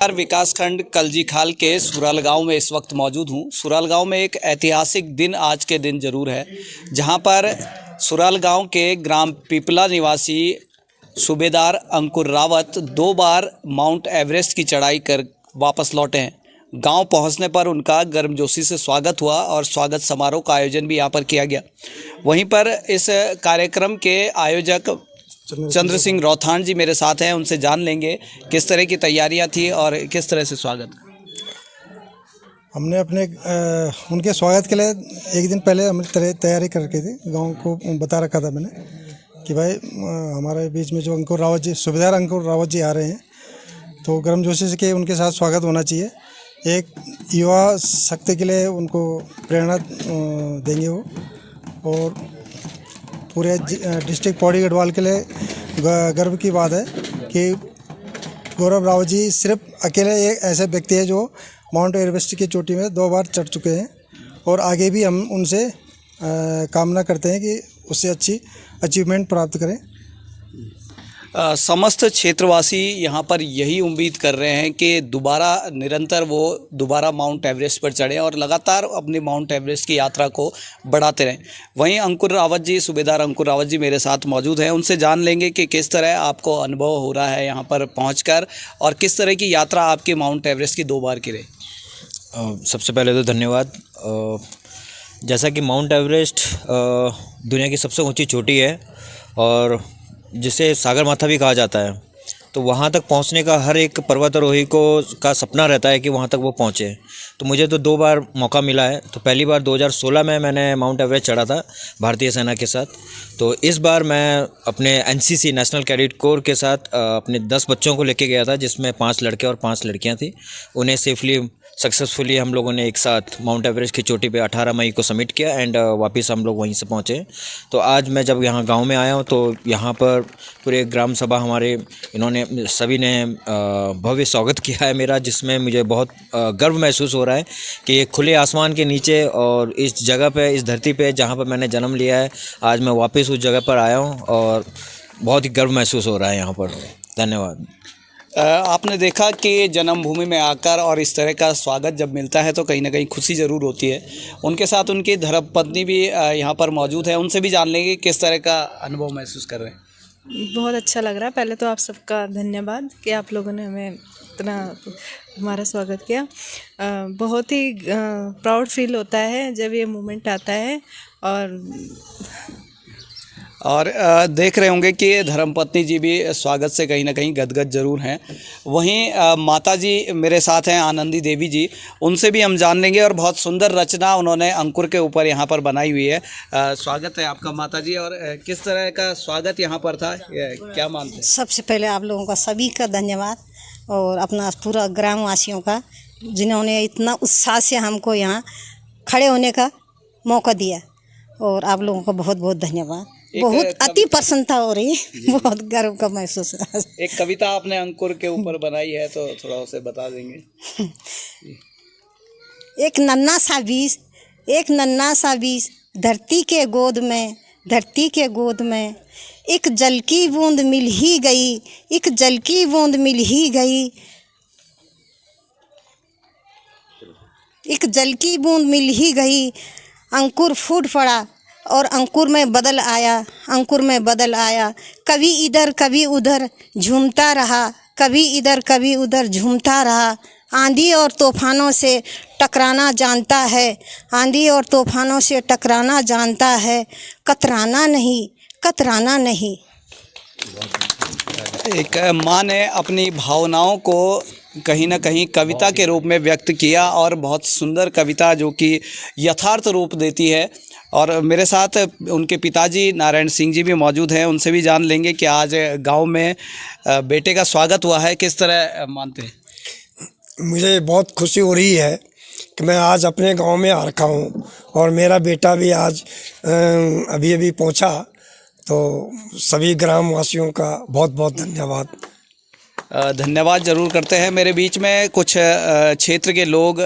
विकासखंड कलजी खाल के सुराल गांव में इस वक्त मौजूद हूं। सुराल गांव में एक ऐतिहासिक दिन आज के दिन ज़रूर है, जहां पर सुराल गांव के ग्राम पिपला निवासी सूबेदार अंकुर रावत 2 बार माउंट एवरेस्ट की चढ़ाई कर वापस लौटे हैं। गांव पहुंचने पर उनका गर्मजोशी से स्वागत हुआ और स्वागत समारोह का आयोजन भी यहां पर किया गया। वहीं पर इस कार्यक्रम के आयोजक चंद्र सिंह रौथान जी मेरे साथ हैं, उनसे जान लेंगे किस तरह की तैयारियां थी और किस तरह से स्वागत। हमने अपने उनके स्वागत के लिए एक दिन पहले हमने तैयारी करके थी। गांव को बता रखा था मैंने कि भाई हमारे बीच में जो अंकुर रावत जी, सूबेदार अंकुर रावत जी आ रहे हैं, तो गर्मजोशी से के उनके साथ स्वागत होना चाहिए। एक युवा शक्ति के लिए उनको प्रेरणा देंगे वो, और पूरे डिस्ट्रिक्ट पौड़ी गढ़वाल के लिए गर्व की बात है कि गौरव रावत जी सिर्फ अकेले एक ऐसे व्यक्ति है जो माउंट एवरेस्ट की चोटी में 2 बार चढ़ चुके हैं, और आगे भी हम उनसे कामना करते हैं कि उससे अच्छी अचीवमेंट प्राप्त करें। समस्त क्षेत्रवासी यहाँ पर यही उम्मीद कर रहे हैं कि निरंतर वो दोबारा माउंट एवरेस्ट पर चढ़ें और लगातार अपनी माउंट एवरेस्ट की यात्रा को बढ़ाते रहें। वहीं अंकुर रावत जी, सूबेदार अंकुर रावत जी मेरे साथ मौजूद हैं, उनसे जान लेंगे कि किस तरह आपको अनुभव हो रहा है यहाँ पर पहुँचकर और किस तरह की यात्रा आपकी माउंट एवरेस्ट की 2 बार की रही। सबसे पहले तो धन्यवाद। जैसा कि माउंट एवरेस्ट दुनिया की सबसे ऊंची चोटी है और जिसे सागर माथा भी कहा जाता है, तो वहाँ तक पहुँचने का हर एक पर्वतारोही का सपना रहता है कि वहाँ तक वो पहुँचे। तो मुझे तो 2 बार मौका मिला है। तो पहली बार 2016 में मैंने माउंट एवरेस्ट चढ़ा था भारतीय सेना के साथ। तो इस बार मैं अपने एनसीसी नेशनल कैडेट कोर के साथ अपने 10 बच्चों को लेके गया था, जिसमें 5 लड़के और 5 लड़कियाँ थी। उन्हें सेफली सक्सेसफुली हम लोगों ने एक साथ माउंट एवरेस्ट की चोटी पे 18 मई को सबमिट किया एंड वापस हम लोग वहीं से पहुँचे। तो आज मैं जब यहाँ गांव में आया हूँ तो यहाँ पर पूरे ग्राम सभा इन्होंने सभी ने भव्य स्वागत किया है मेरा, जिसमें मुझे बहुत गर्व महसूस हो रहा है कि एक खुले आसमान के नीचे और इस जगह पे, इस धरती पे जहाँ पर मैंने जन्म लिया है, आज मैं वापस उस जगह पर आया हूँ और बहुत ही गर्व महसूस हो रहा है यहाँ पर। धन्यवाद। आपने देखा कि जन्मभूमि में आकर और इस तरह का स्वागत जब मिलता है तो कहीं ना कहीं खुशी ज़रूर होती है। उनके साथ उनकी धर्मपत्नी भी यहाँ पर मौजूद है, उनसे भी जान लेंगे किस तरह का अनुभव महसूस कर रहे हैं। बहुत अच्छा लग रहा है। पहले तो आप सबका धन्यवाद कि आप लोगों ने हमें इतना हमारा स्वागत किया। बहुत ही प्राउड फील होता है जब ये मोमेंट आता है। और देख रहे होंगे कि धर्मपत्नी जी भी स्वागत से कहीं ना कहीं गदगद जरूर हैं। वहीं माता जी मेरे साथ हैं, आनंदी देवी जी, उनसे भी हम जान लेंगे। और बहुत सुंदर रचना उन्होंने अंकुर के ऊपर यहाँ पर बनाई हुई है। स्वागत है आपका माता जी। और किस तरह का स्वागत यहाँ पर था, क्या मानते हैं? सबसे पहले आप लोगों का सभी का धन्यवाद और अपना पूरा ग्रामवासियों का, जिन्होंने इतना उत्साह से हमको यहाँ खड़े होने का मौका दिया, और आप लोगों का बहुत बहुत धन्यवाद। बहुत अति प्रसन्नता हो रही है, बहुत गर्व का महसूस है। एक कविता आपने अंकुर के ऊपर बनाई है, तो थोड़ा उसे बता देंगे। एक नन्हा सा बीज धरती के गोद में एक जल की बूंद मिल ही गई, एक जल की बूंद मिल ही गई। अंकुर फूट पड़ा और अंकुर में बदल आया, कभी इधर कभी उधर झूमता रहा, आंधी और तूफानों से टकराना जानता है, कतराना नहीं। एक माँ ने अपनी भावनाओं को कहीं ना कहीं कविता के रूप में व्यक्त किया, और बहुत सुंदर कविता जो कि यथार्थ रूप देती है। और मेरे साथ उनके पिताजी नारायण सिंह जी भी मौजूद हैं, उनसे भी जान लेंगे कि आज गांव में बेटे का स्वागत हुआ है, किस तरह मानते हैं? मुझे बहुत खुशी हो रही है कि मैं आज अपने गांव में आ रखा हूं और मेरा बेटा भी आज अभी पहुंचा। तो सभी ग्रामवासियों का बहुत बहुत धन्यवाद। धन्यवाद जरूर करते हैं। मेरे बीच में कुछ क्षेत्र के लोग,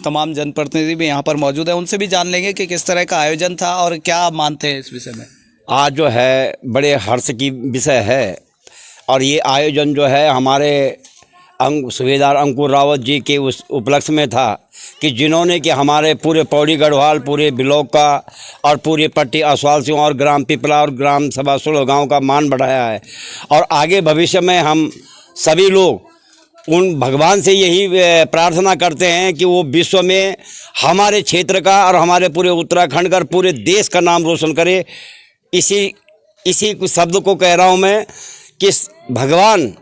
तमाम जनप्रतिनिधि भी यहाँ पर मौजूद हैं, उनसे भी जान लेंगे कि किस तरह का आयोजन था और क्या मानते हैं इस विषय में। आज जो है बड़े हर्ष की विषय है, और ये आयोजन जो है हमारे सूबेदार अंकुर रावत जी के उस उपलक्ष्य में था कि जिन्होंने कि हमारे पूरे पौड़ी गढ़वाल, पूरे ब्लॉक का और पूरी पट्टी असवाल सिंह और ग्राम पिपला और ग्राम सभा सुरलगांव का मान बढ़ाया है। और आगे भविष्य में हम सभी लोग उन भगवान से यही प्रार्थना करते हैं कि वो विश्व में हमारे क्षेत्र का और हमारे पूरे उत्तराखंड का और पूरे देश का नाम रोशन करे। इसी शब्द को कह रहा हूँ मैं कि भगवान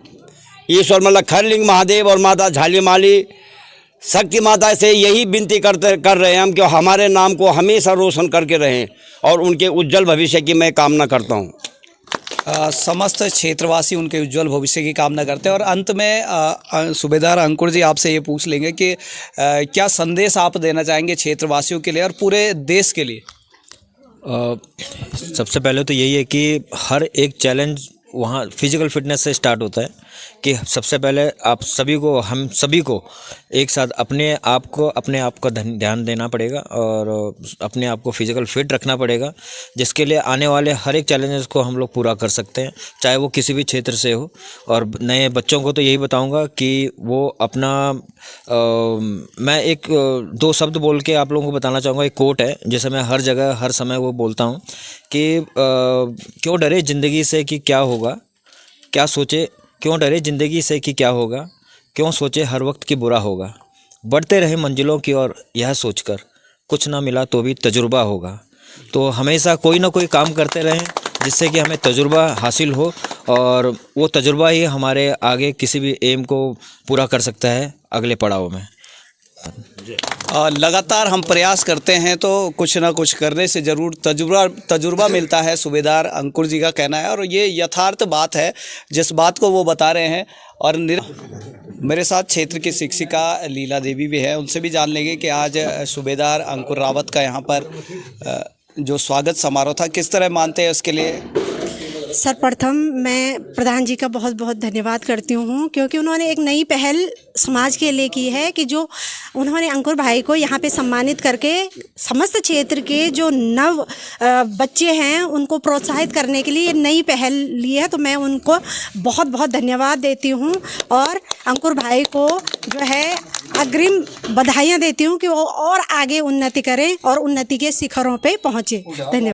ईश्वर मतलब खरलिंग महादेव और माता झालीमाली शक्ति माता से यही विनती कर रहे हैं हम कि हमारे नाम को हमेशा रोशन करके रहें और उनके उज्जवल भविष्य की मैं कामना करता हूँ। समस्त क्षेत्रवासी उनके उज्जवल भविष्य की कामना करते हैं। और अंत में सूबेदार अंकुर जी आपसे ये पूछ लेंगे कि क्या संदेश आप देना चाहेंगे क्षेत्रवासियों के लिए और पूरे देश के लिए? सबसे पहले तो यही है कि हर एक चैलेंज वहाँ फिजिकल फिटनेस से स्टार्ट होता है कि सबसे पहले आप सभी को, हम सभी को एक साथ अपने आप का ध्यान देना पड़ेगा और अपने आप को फिजिकल फिट रखना पड़ेगा, जिसके लिए आने वाले हर एक चैलेंजेस को हम लोग पूरा कर सकते हैं, चाहे वो किसी भी क्षेत्र से हो। और नए बच्चों को तो यही बताऊंगा कि वो अपना मैं एक दो शब्द बोल के आप लोगों को बताना चाहूँगा। एक कोट है जिसे मैं हर जगह हर समय वो बोलता हूँ कि क्यों डरे ज़िंदगी से कि क्या होगा, क्या सोचे, क्यों डरे ज़िंदगी से कि क्या होगा, क्यों सोचे हर वक्त कि बुरा होगा, बढ़ते रहे मंजिलों की ओर यह सोचकर कुछ ना मिला तो भी तजुर्बा होगा। तो हमेशा कोई ना कोई काम करते रहें जिससे कि हमें तजुर्बा हासिल हो और वो तजुर्बा ही हमारे आगे किसी भी एम को पूरा कर सकता है अगले पड़ाव में। लगातार हम प्रयास करते हैं तो कुछ ना कुछ करने से ज़रूर तजुर्बा मिलता है, सूबेदार अंकुर जी का कहना है और ये यथार्थ बात है जिस बात को वो बता रहे हैं। और मेरे साथ क्षेत्र की शिक्षिका लीला देवी भी है, उनसे भी जान लेंगे कि आज सूबेदार अंकुर रावत का यहाँ पर जो स्वागत समारोह था किस तरह मानते हैं उसके लिए। सर्वप्रथम मैं प्रधान जी का बहुत बहुत धन्यवाद करती हूँ क्योंकि उन्होंने एक नई पहल समाज के लिए की है कि जो उन्होंने अंकुर भाई को यहाँ पे सम्मानित करके समस्त क्षेत्र के जो नव बच्चे हैं उनको प्रोत्साहित करने के लिए ये नई पहल ली है। तो मैं उनको बहुत बहुत धन्यवाद देती हूँ और अंकुर भाई को जो है अग्रिम बधाइयाँ देती हूँ कि वो और आगे उन्नति करें और उन्नति के शिखरों पे पहुँचे। धन्यवाद।